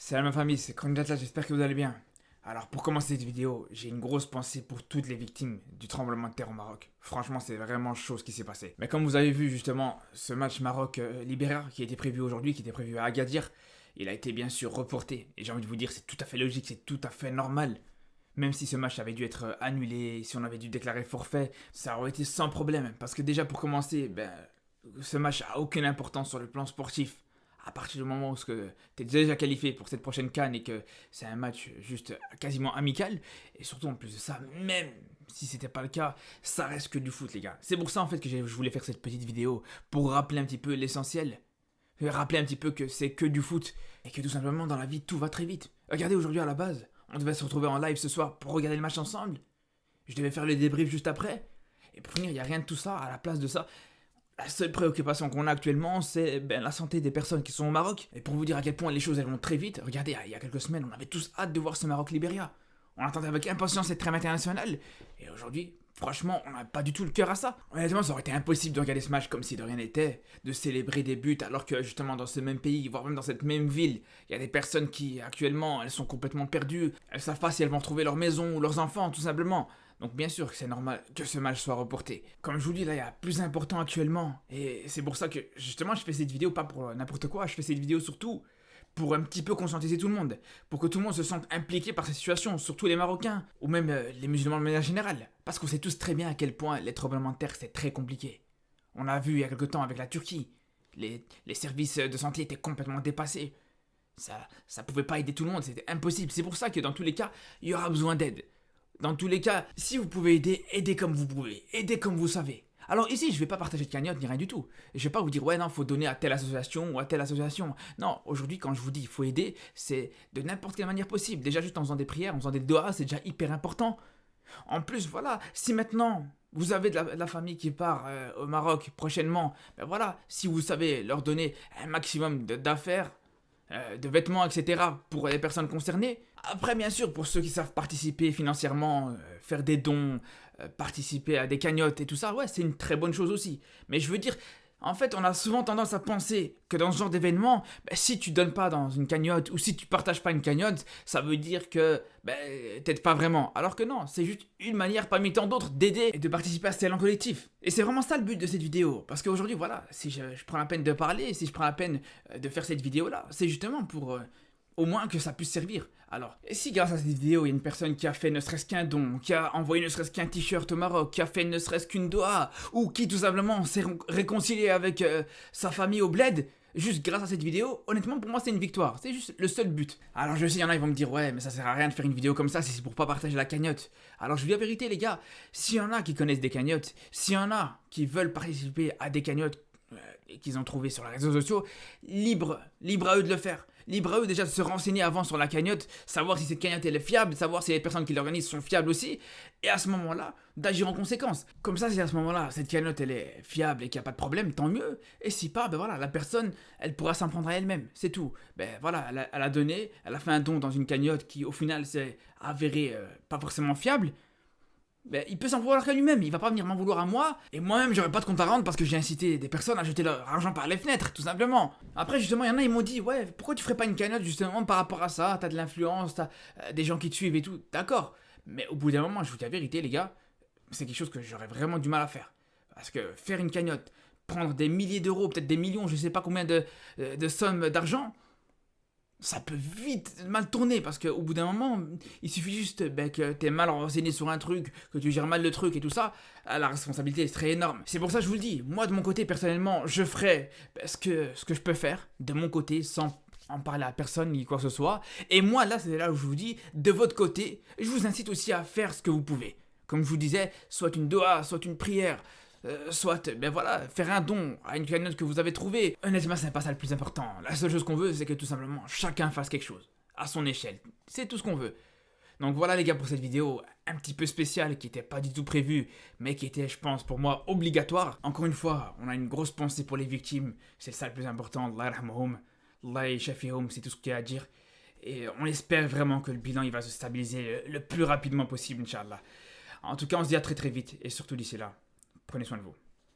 Salut ma famille, c'est Kronidata, j'espère que vous allez bien. Alors pour commencer cette vidéo, j'ai une grosse pensée pour toutes les victimes du tremblement de terre au Maroc. Franchement, c'est vraiment chose qui s'est passée. Mais comme vous avez vu justement, ce match Maroc-Libéria qui était prévu aujourd'hui, qui était prévu à Agadir, il a été bien sûr reporté. Et j'ai envie de vous dire, c'est tout à fait logique, c'est tout à fait normal. Même si ce match avait dû être annulé, si on avait dû déclarer forfait, ça aurait été sans problème. Parce que déjà pour commencer, ce match a aucune importance sur le plan sportif. À partir du moment où tu es déjà qualifié pour cette prochaine CAN et que c'est un match juste quasiment amical, et surtout en plus de ça, même si c'était pas le cas, ça reste que du foot les gars. C'est pour ça en fait que je voulais faire cette petite vidéo, pour rappeler un petit peu l'essentiel, rappeler un petit peu que c'est que du foot, et que tout simplement dans la vie tout va très vite. Regardez aujourd'hui à la base, on devait se retrouver en live ce soir pour regarder le match ensemble, je devais faire le débrief juste après, et pour finir il n'y a rien de tout ça, à la place de ça, la seule préoccupation qu'on a actuellement, c'est la santé des personnes qui sont au Maroc. Et pour vous dire à quel point les choses elles vont très vite, regardez, il y a quelques semaines, on avait tous hâte de voir ce Maroc-Libéria. On attendait avec impatience cette trêve internationale. Et aujourd'hui, franchement, on n'a pas du tout le cœur à ça. Honnêtement, ça aurait été impossible de regarder ce match comme si de rien n'était, de célébrer des buts, alors que justement dans ce même pays, voire même dans cette même ville, il y a des personnes qui actuellement, elles sont complètement perdues. Elles savent pas si elles vont retrouver leur maison ou leurs enfants, tout simplement. Donc bien sûr que c'est normal que ce match soit reporté. Comme je vous dis, là, il y a plus important actuellement. Et c'est pour ça que, justement, je fais cette vidéo pas pour n'importe quoi. Je fais cette vidéo surtout pour un petit peu conscientiser tout le monde. Pour que tout le monde se sente impliqué par cette situation, surtout les Marocains, ou même les musulmans de manière générale. Parce qu'on sait tous très bien à quel point les tremblements de terre, c'est très compliqué. On a vu il y a quelque temps avec la Turquie. Les services de santé étaient complètement dépassés. Ça pouvait pas aider tout le monde, c'était impossible. C'est pour ça que dans tous les cas, il y aura besoin d'aide. Dans tous les cas, si vous pouvez aider, aidez comme vous pouvez, aidez comme vous savez. Alors ici, je vais pas partager de cagnotte ni rien du tout. Je vais pas vous dire ouais non, faut donner à telle association ou à telle association. Non, aujourd'hui quand je vous dis il faut aider, c'est de n'importe quelle manière possible. Déjà juste en faisant des prières, en faisant des doigts, c'est déjà hyper important. En plus, voilà, si maintenant vous avez de la famille qui part au Maroc prochainement, voilà, si vous savez leur donner un maximum d'affaires, de vêtements, etc. pour les personnes concernées. Après, bien sûr, pour ceux qui savent participer financièrement, faire des dons, participer à des cagnottes et tout ça, ouais, c'est une très bonne chose aussi. Mais je veux dire, en fait, on a souvent tendance à penser que dans ce genre d'événement, si tu donnes pas dans une cagnotte ou si tu partages pas une cagnotte, ça veut dire que t'aides pas vraiment. Alors que non, c'est juste une manière parmi tant d'autres d'aider et de participer à cet élan collectif. Et c'est vraiment ça le but de cette vidéo. Parce qu'aujourd'hui, voilà, si je prends la peine de parler, si je prends la peine de faire cette vidéo-là, c'est justement pour au moins que ça puisse servir. Alors, et si grâce à cette vidéo, il y a une personne qui a fait ne serait-ce qu'un don, qui a envoyé ne serait-ce qu'un t-shirt au Maroc, qui a fait ne serait-ce qu'une doha, ou qui tout simplement s'est réconcilié avec sa famille au bled, juste grâce à cette vidéo, honnêtement pour moi c'est une victoire, c'est juste le seul but. Alors je sais, il y en a ils vont me dire ouais mais ça sert à rien de faire une vidéo comme ça si c'est pour pas partager la cagnotte. Alors je vous dis la vérité les gars, s'il y en a qui connaissent des cagnottes, s'il y en a qui veulent participer à des cagnottes qu'ils ont trouvées sur les réseaux sociaux, libre à eux de le faire. Libre à eux déjà de se renseigner avant sur la cagnotte, savoir si cette cagnotte elle est fiable, savoir si les personnes qui l'organisent sont fiables aussi, et à ce moment-là, d'agir en conséquence. Comme ça, si à ce moment-là, cette cagnotte elle est fiable et qu'il n'y a pas de problème, tant mieux. Et si pas, voilà, la personne, elle pourra s'en prendre à elle-même, c'est tout. Voilà, elle a donné, elle a fait un don dans une cagnotte qui au final s'est avérée pas forcément fiable. Il peut s'en vouloir qu'à lui-même, il va pas venir m'en vouloir à moi, et moi-même j'aurais pas de compte à rendre parce que j'ai incité des personnes à jeter leur argent par les fenêtres, tout simplement. Après justement, il y en a, ils m'ont dit, ouais, pourquoi tu ferais pas une cagnotte justement par rapport à ça, t'as de l'influence, t'as des gens qui te suivent et tout, d'accord. Mais au bout d'un moment, je vous dis la vérité les gars, c'est quelque chose que j'aurais vraiment du mal à faire. Parce que faire une cagnotte, prendre des milliers d'euros, peut-être des millions, je sais pas combien de sommes d'argent, ça peut vite mal tourner parce qu'au bout d'un moment, il suffit juste que t'es mal renseigné sur un truc, que tu gères mal le truc et tout ça, la responsabilité serait énorme. C'est pour ça que je vous le dis, moi de mon côté personnellement, je ferai ce que je peux faire de mon côté sans en parler à personne ni quoi que ce soit. Et moi là, c'est là où je vous dis, de votre côté, je vous incite aussi à faire ce que vous pouvez. Comme je vous disais, soit une doha, soit une prière, soit, voilà, faire un don à une cagnotte que vous avez trouvée. Honnêtement, c'est pas ça le plus important. La seule chose qu'on veut, c'est que tout simplement, chacun fasse quelque chose, à son échelle. C'est tout ce qu'on veut. Donc voilà les gars pour cette vidéo un petit peu spéciale qui était pas du tout prévue, mais qui était, je pense, pour moi, obligatoire. Encore une fois, on a une grosse pensée pour les victimes, c'est ça le plus important. Allah yarhamhum, Allah yashafihum, c'est tout ce qu'il y a à dire. Et on espère vraiment que le bilan il va se stabiliser le plus rapidement possible, Inch'Allah. En tout cas, on se dit à très très vite, et surtout d'ici là, prenez soin de vous.